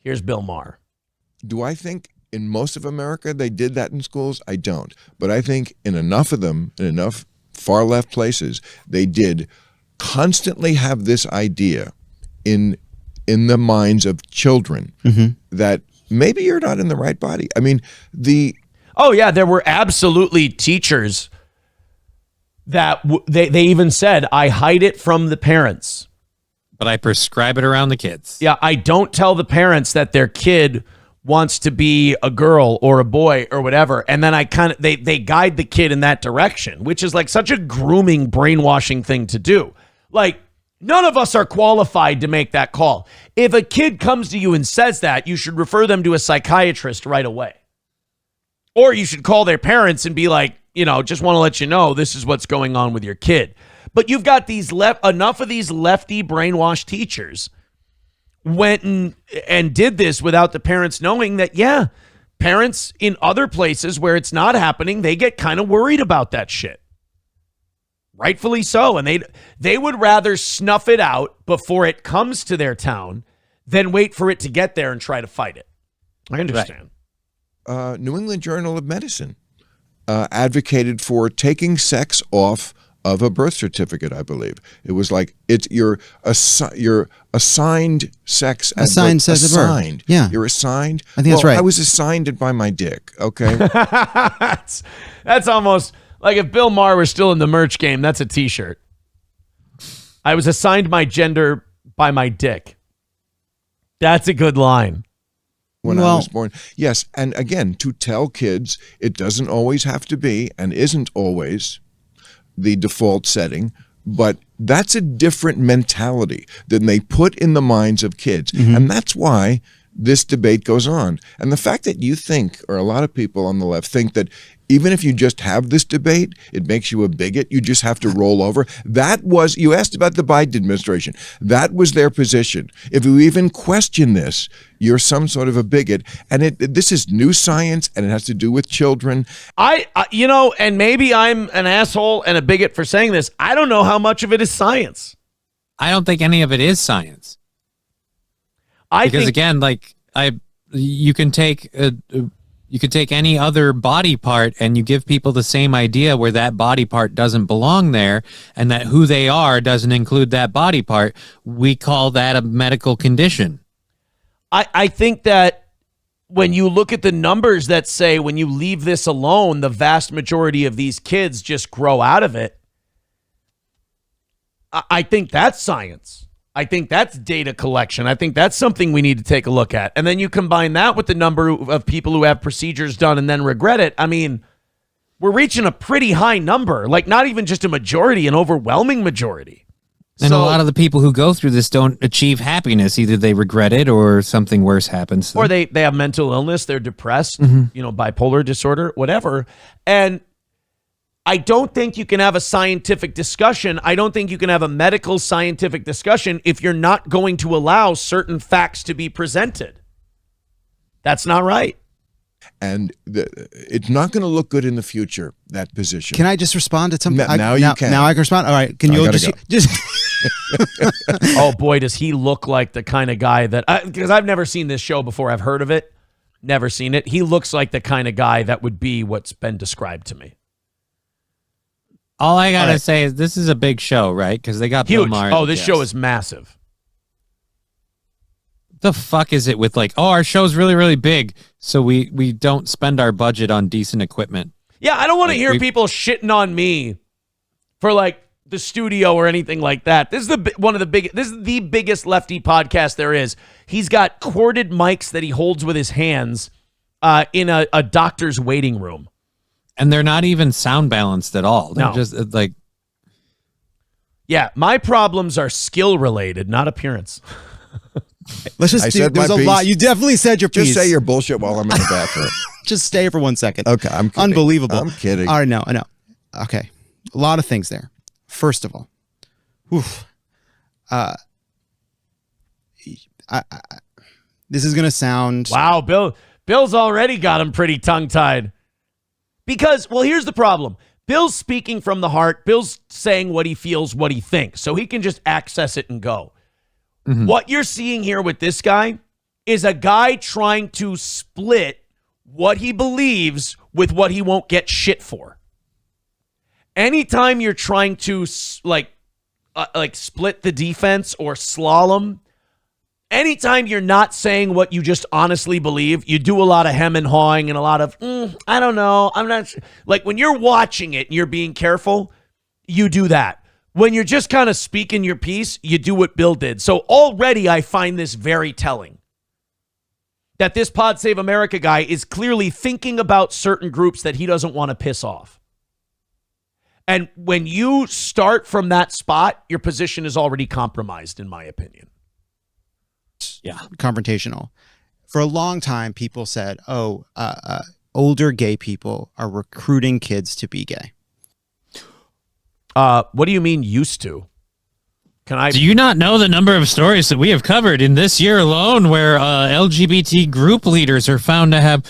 Here's Bill Maher. Do I think in most of America they did that in schools? I don't. But I think in enough of them, in enough far left places, they did constantly have this idea in the minds of children that maybe you're not in the right body. I mean, Oh, yeah, there were absolutely teachers that they even said, I hide it from the parents. But I prescribe it around the kids. Yeah, I don't tell the parents that their kid wants to be a girl or a boy or whatever. And then they guide the kid in that direction, which is like such a grooming, brainwashing thing to do. Like, none of us are qualified to make that call. If a kid comes to you and says that, you should refer them to a psychiatrist right away. Or you should call their parents and be like, just want to let you know this is what's going on with your kid. But you've got enough of these lefty brainwashed teachers went and did this without the parents knowing that, yeah, parents in other places where it's not happening, they get kind of worried about that shit. Rightfully so. And they would rather snuff it out before it comes to their town than wait for it to get there and try to fight it. I understand. Right. New England Journal of Medicine advocated for taking sex off of a birth certificate, I believe. It was like you're assigned sex. Assigned says assigned. Yeah. You're assigned. I think that's right. I was assigned it by my dick, okay? That's almost like if Bill Maher was still in the merch game, that's a t-shirt. I was assigned my gender by my dick. That's a good line. When I was born. Yes, and again, to tell kids it doesn't always have to be and isn't always the default setting, but that's a different mentality than they put in the minds of kids. And that's why this debate goes on. And the fact that you think, or a lot of people on the left think that even if you just have this debate, it makes you a bigot, you just have to roll over. You asked about the Biden administration. That was their position. If you even question this, you're some sort of a bigot. And this is new science, and it has to do with children. And maybe I'm an asshole and a bigot for saying this. I don't know how much of it is science. I don't think any of it is science. Because again, you can take any other body part and you give people the same idea where that body part doesn't belong there and that who they are doesn't include that body part. We call that a medical condition. I think that when you look at the numbers that say when you leave this alone, the vast majority of these kids just grow out of it. I think that's science. I think that's data collection. I think that's something we need to take a look at. And then you combine that with the number of people who have procedures done and then regret it. I mean, we're reaching a pretty high number, like not even just a majority, an overwhelming majority. And a lot of the people who go through this don't achieve happiness. Either they regret it or something worse happens. Or they have mental illness. They're depressed, bipolar disorder, whatever. And I don't think you can have a scientific discussion. I don't think you can have a medical scientific discussion if you're not going to allow certain facts to be presented. That's not right. And it's not going to look good in the future, that position. Can I just respond to something? Now you can. Now I can respond? All right. Can you just Oh, boy, does he look like the kind of guy that... Because I've never seen this show before. I've heard of it. Never seen it. He looks like the kind of guy that would be what's been described to me. All I got to say is this is a big show, right? Because they got huge. Bill Maher. Oh, this show is massive. The fuck is it with our show's really, really big, so we don't spend our budget on decent equipment? Yeah, I don't want to hear people shitting on me for the studio or anything like that. This is This is the biggest lefty podcast there is. He's got corded mics that he holds with his hands in a doctor's waiting room. And they're not even sound balanced at all. They're just Yeah, my problems are skill related, not appearance. Let's just there's a lot. You definitely said your piece. Just say your bullshit while I'm in the bathroom. Just stay for 1 second. Okay, I'm kidding. Unbelievable. I'm kidding. All right, no, I know. Okay. A lot of things there. First of all, this is going to sound... Wow, Bill's already got him pretty tongue-tied. Because, here's the problem. Bill's speaking from the heart. Bill's saying what he feels, what he thinks. So he can just access it and go. Mm-hmm. What you're seeing here with this guy is a guy trying to split what he believes with what he won't get shit for. Anytime you're trying to like split the defense or slalom, anytime you're not saying what you just honestly believe, you do a lot of hem and hawing and a lot of, I don't know. I'm not like when you're watching it and you're being careful, you do that. When you're just kind of speaking your piece, you do what Bill did. So already I find this very telling that this Pod Save America guy is clearly thinking about certain groups that he doesn't want to piss off. And when you start from that spot, your position is already compromised, in my opinion. Yeah, confrontational. For a long time, people said, older gay people are recruiting kids to be gay. What do you mean used to? Do you not know the number of stories that we have covered in this year alone where LGBT group leaders are found to have...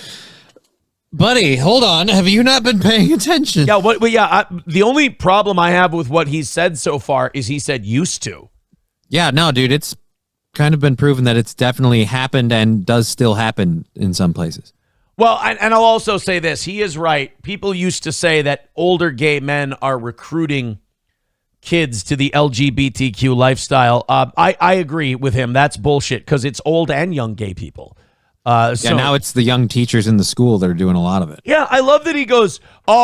Buddy, hold on. Have you not been paying attention? Yeah, the only problem I have with what he's said so far is he said used to. Yeah, no, dude, it's kind of been proven that it's definitely happened and does still happen in some places. Well, and I'll also say this. He is right. People used to say that older gay men are recruiting kids to the LGBTQ lifestyle. I agree with him. That's bullshit because it's old and young gay people. So now it's the young teachers in the school that are doing a lot of it. Yeah, I love that he goes,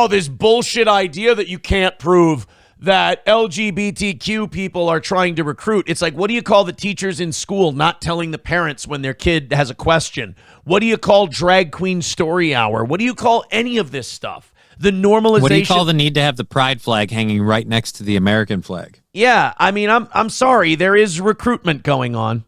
this bullshit idea that you can't prove that LGBTQ people are trying to recruit. It's like, what do you call the teachers in school not telling the parents when their kid has a question? What do you call drag queen story hour? What do you call any of this stuff? The normalization. What do you call the need to have the pride flag hanging right next to the American flag? Yeah, I mean, I'm sorry. There is recruitment going on.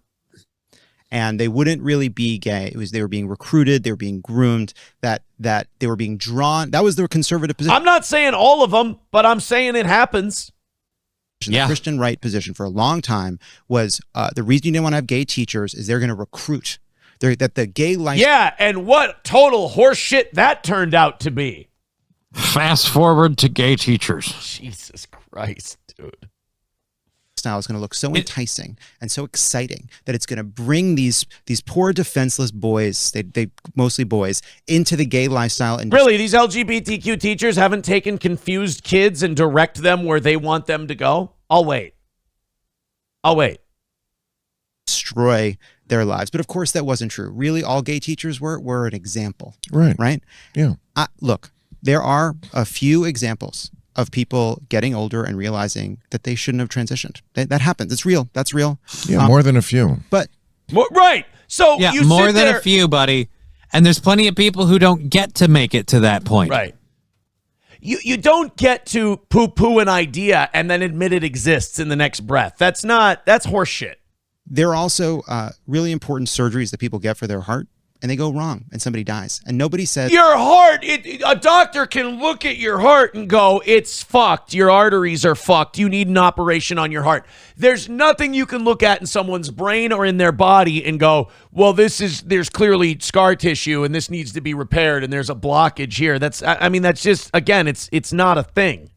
And they wouldn't really be gay. It was they were being recruited, they were being groomed, that they were being drawn. That was their conservative position. I'm not saying all of them, but I'm saying it happens. The Christian right position for a long time was the reason you didn't want to have gay teachers is they're going to recruit. That the gay life. Yeah, and what total horseshit that turned out to be. Fast forward to gay teachers. Jesus Christ, dude. Style is going to look so enticing and so exciting that it's going to bring these poor defenseless boys, they mostly boys, into the gay lifestyle. And really, these LGBTQ teachers haven't taken confused kids and direct them where they want them to go? I'll wait. Destroy their lives. But of course that wasn't true. Really, all gay teachers were an example. Right? Yeah. Look, there are a few examples of people getting older and realizing that they shouldn't have transitioned. That happens. It's real. That's real. Yeah, more than a few. But right. So yeah, you more sit than there, a few, buddy. And there's plenty of people who don't get to make it to that point. Right. You don't get to poo-poo an idea and then admit it exists in the next breath. That's horseshit. There are also really important surgeries that people get for their heart, and they go wrong, and somebody dies. And nobody said... Your heart, a doctor can look at your heart and go, it's fucked. Your arteries are fucked. You need an operation on your heart. There's nothing you can look at in someone's brain or in their body and go, well, there's clearly scar tissue and this needs to be repaired and there's a blockage here. That's just, again, it's not a thing.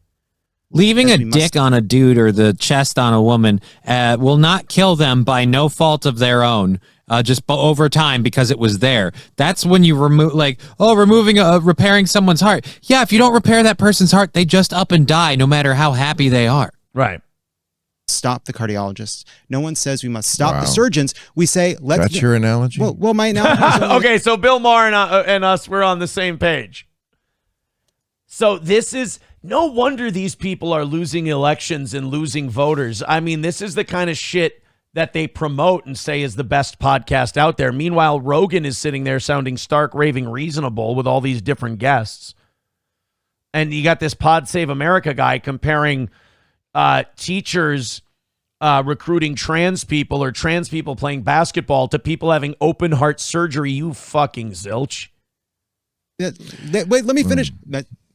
Leaving a dick on a dude or the chest on a woman will not kill them by no fault of their own. Just over time because it was there. That's when you repairing someone's heart. Yeah, if you don't repair that person's heart, they just up and die no matter how happy they are. Right. Stop the cardiologists. No one says we must stop the surgeons. We say let's. That's your analogy? Well, my analogy. Okay, so Bill Maher and us, we're on the same page. So this is no wonder these people are losing elections and losing voters. I mean, this is the kind of shit that they promote and say is the best podcast out there. Meanwhile, Rogan is sitting there sounding stark, raving reasonable with all these different guests. And you got this Pod Save America guy comparing teachers recruiting trans people or trans people playing basketball to people having open heart surgery. You fucking zilch. Wait, let me finish.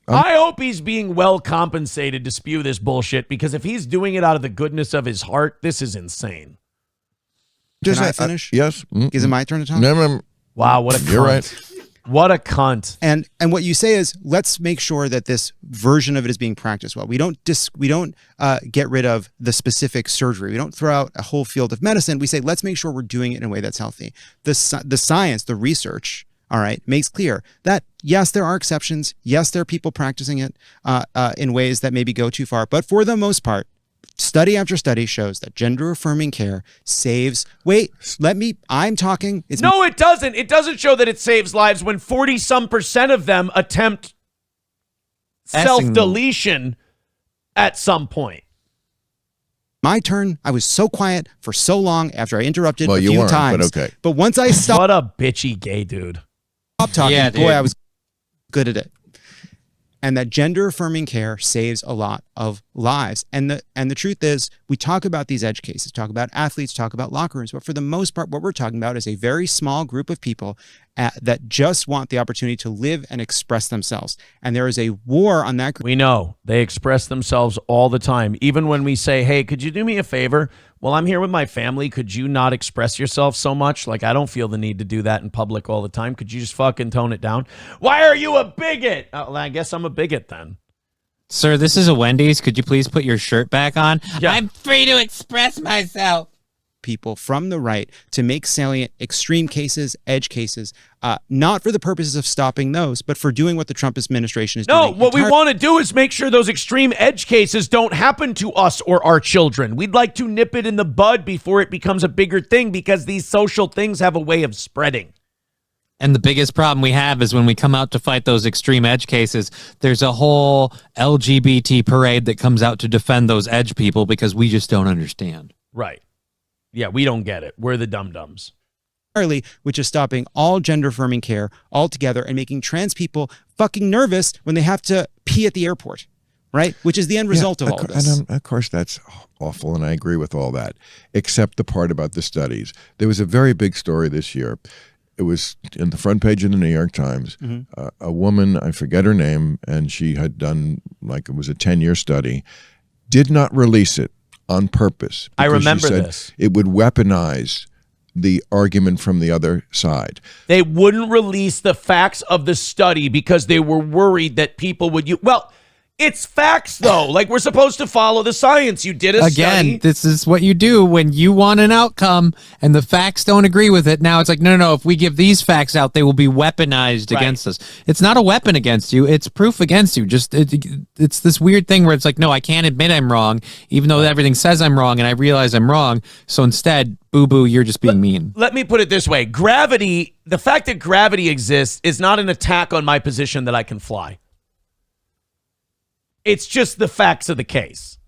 I hope he's being well compensated to spew this bullshit, because if he's doing it out of the goodness of his heart, this is insane. Can I finish? Yes. Is it my turn to talk? No. Wow, what a cunt. You're right. What a cunt. And what you say is, let's make sure that this version of it is being practiced well. We don't get rid of the specific surgery. We don't throw out a whole field of medicine. We say, let's make sure we're doing it in a way that's healthy. The science, the research, all right, makes clear that, yes, there are exceptions. Yes, there are people practicing it in ways that maybe go too far. But for the most part, study after study shows that gender-affirming care saves. I'm talking. No, it doesn't. It doesn't show that it saves lives when 40-some% of them attempt self-deletion at some point. My turn. I was so quiet for so long after I interrupted a few times. But okay. But once I stopped. What a bitchy gay dude. Stop talking. Yeah, boy, I was good at it. And that gender affirming care saves a lot of lives. And the truth is, we talk about these edge cases, talk about athletes, talk about locker rooms, but for the most part, what we're talking about is a very small group of people that just want the opportunity to live and express themselves. And there is a war on that group. We know they express themselves all the time. Even when we say, hey, could you do me a favor? Well, I'm here with my family. Could you not express yourself so much? Like, I don't feel the need to do that in public all the time. Could you just fucking tone it down? Why are you a bigot? Well, I guess I'm a bigot then. Sir, this is a Wendy's. Could you please put your shirt back on? Yeah. I'm free to express myself. People from the right to make salient extreme cases, edge cases, not for the purposes of stopping those, but for doing what the Trump administration is doing. No, what we want to do is make sure those extreme edge cases don't happen to us or our children. We'd like to nip it in the bud before it becomes a bigger thing, because these social things have a way of spreading. And the biggest problem we have is when we come out to fight those extreme edge cases, there's a whole LGBT parade that comes out to defend those edge people because we just don't understand. Right. Yeah, we don't get it. We're the dum-dums. Which is stopping all gender-affirming care altogether and making trans people fucking nervous when they have to pee at the airport, right? Which is the end result of all this. And of course, that's awful, and I agree with all that, except the part about the studies. There was a very big story this year. It was in the front page of the New York Times. Mm-hmm. A woman, I forget her name, and she had done, like, it was a 10-year study, did not release it on purpose. I remember she said this. It would weaponize the argument from the other side. They wouldn't release the facts of the study because they were worried that people would use. Well, it's facts, though. Like, we're supposed to follow the science. You did a study. Again, this is what you do when you want an outcome and the facts don't agree with it. Now it's like, no. If we give these facts out, they will be weaponized against us. It's not a weapon against you. It's proof against you. Just it's this weird thing where it's like, no, I can't admit I'm wrong, even though everything says I'm wrong, and I realize I'm wrong. So instead, boo-boo, you're just being mean. Let me put it this way. Gravity, the fact that gravity exists is not an attack on my position that I can fly. It's just the facts of the case.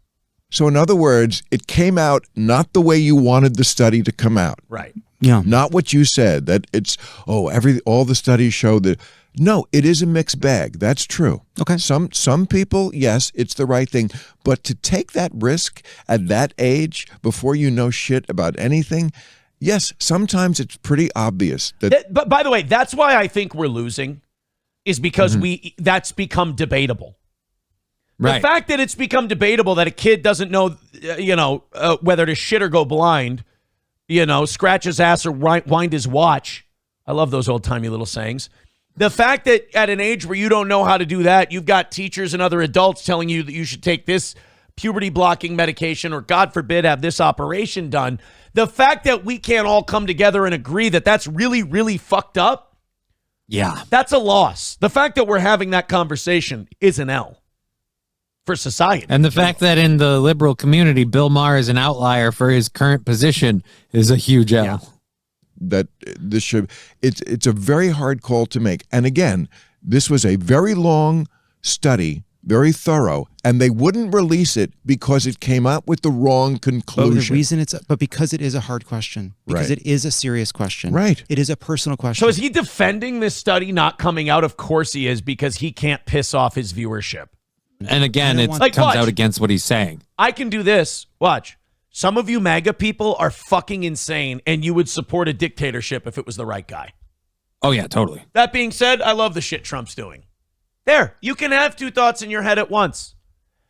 So in other words, it came out not the way you wanted the study to come out. Right. Yeah. Not what you said, that it's, all the studies show that. No, it is a mixed bag. That's true. Okay. Some people, yes, it's the right thing. But to take that risk at that age before you know shit about anything, yes, sometimes it's pretty obvious. But by the way, that's why I think we're losing, is because that's become debatable. Right. The fact that it's become debatable that a kid doesn't know, whether to shit or go blind, scratch his ass or wind his watch. I love those old-timey little sayings. The fact that at an age where you don't know how to do that, you've got teachers and other adults telling you that you should take this puberty-blocking medication or, God forbid, have this operation done. The fact that we can't all come together and agree that that's really, really fucked up, yeah, that's a loss. The fact that we're having that conversation is an L for society. And the fact that in the liberal community, Bill Maher is an outlier for his current position is a huge L. Yeah. That this should, it's a very hard call to make. And again, this was a very long study, very thorough, and they wouldn't release it because it came out with the wrong conclusion. But the reason because it is a hard question, because Right. It is a serious question. Right. It is a personal question. So is he defending this study not coming out? Of course he is, because he can't piss off his viewership. And again, it Like, comes watch. out against what he's saying. I can do this. Watch. Some of you MAGA people are fucking insane, and you would support a dictatorship if it was the right guy. Oh, yeah, totally. That being said, I love the shit Trump's doing. There, you can have two thoughts in your head at once.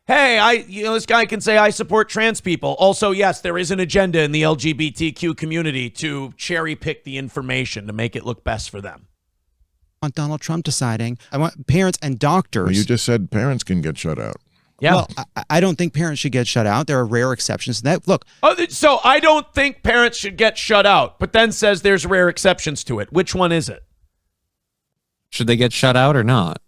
Hey, this guy can say I support trans people. Also, yes, there is an agenda in the LGBTQ community to cherry pick the information to make it look best for them. want Donald Trump deciding. I want parents and doctors. Well, you just said parents can get shut out. Yeah. Well, I don't think parents should get shut out. There are rare exceptions to that. Look. So I don't think parents should get shut out, but then says there's rare exceptions to it. Which one is it? Should they get shut out or not?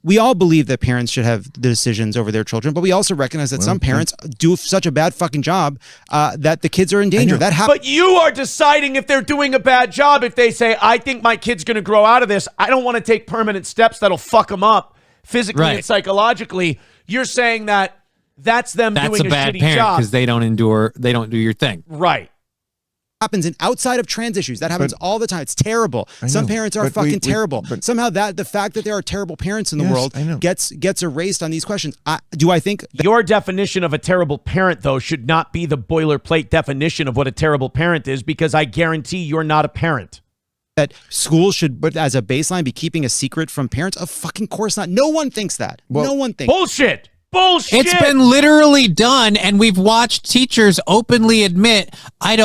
We all believe that parents should have the decisions over their children, but we also recognize that some parents do such a bad fucking job that the kids are in danger. That happens. But you are deciding if they're doing a bad job. If they say, I think my kid's going to grow out of this, I don't want to take permanent steps that'll fuck them up physically and psychologically. You're saying that's them doing a shitty job. That's a bad parent because they don't do your thing. Right. Happens outside of trans issues. That happens all the time. It's terrible. Some parents are fucking terrible. Somehow the fact that there are terrible parents in the world gets erased on these questions. Do I think your definition of a terrible parent, though, should not be the boilerplate definition of what a terrible parent is, because I guarantee you're not a parent. That schools should, as a baseline, be keeping a secret from parents? Of fucking course not. No one thinks that. No one thinks. Bullshit. Bullshit. It's been literally done, and we've watched teachers openly admit, I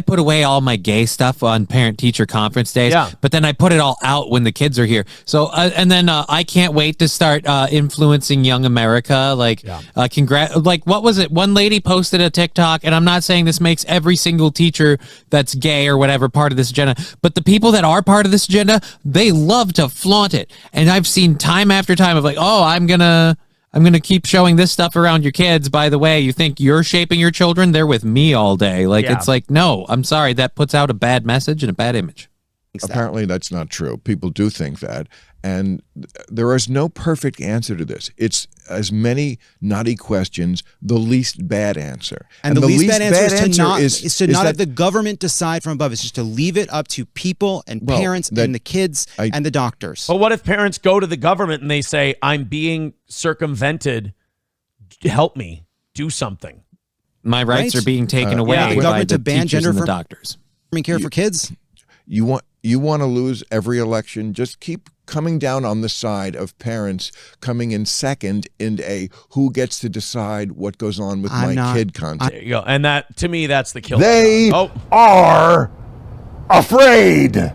put away all my gay stuff on parent-teacher conference days, but then I put it all out when the kids are here. So, and then I can't wait to start influencing young America. Like, what was it? One lady posted a TikTok, and I'm not saying this makes every single teacher that's gay or whatever part of this agenda, but the people that are part of this agenda, they love to flaunt it. And I've seen time after time of like, oh, I'm going to keep showing this stuff around your kids. By the way, you think you're shaping your children? They're with me all day. It's like, no, I'm sorry. That puts out a bad message and a bad image. Apparently that's not true. People do think that. And there is no perfect answer to this. It's as many naughty questions, the least bad answer. And the least bad answer is to not have the government decide from above. It's just to leave it up to people and parents and the kids and the doctors. But what if parents go to the government and they say, I'm being circumvented, help me, do something. My rights are being taken away by the teachers and the doctors. Care for kids? You want to lose every election, just keep coming down on the side of parents coming in second in a who gets to decide what goes on with my kid content. There you go. And that, to me, that's the killer. They are afraid.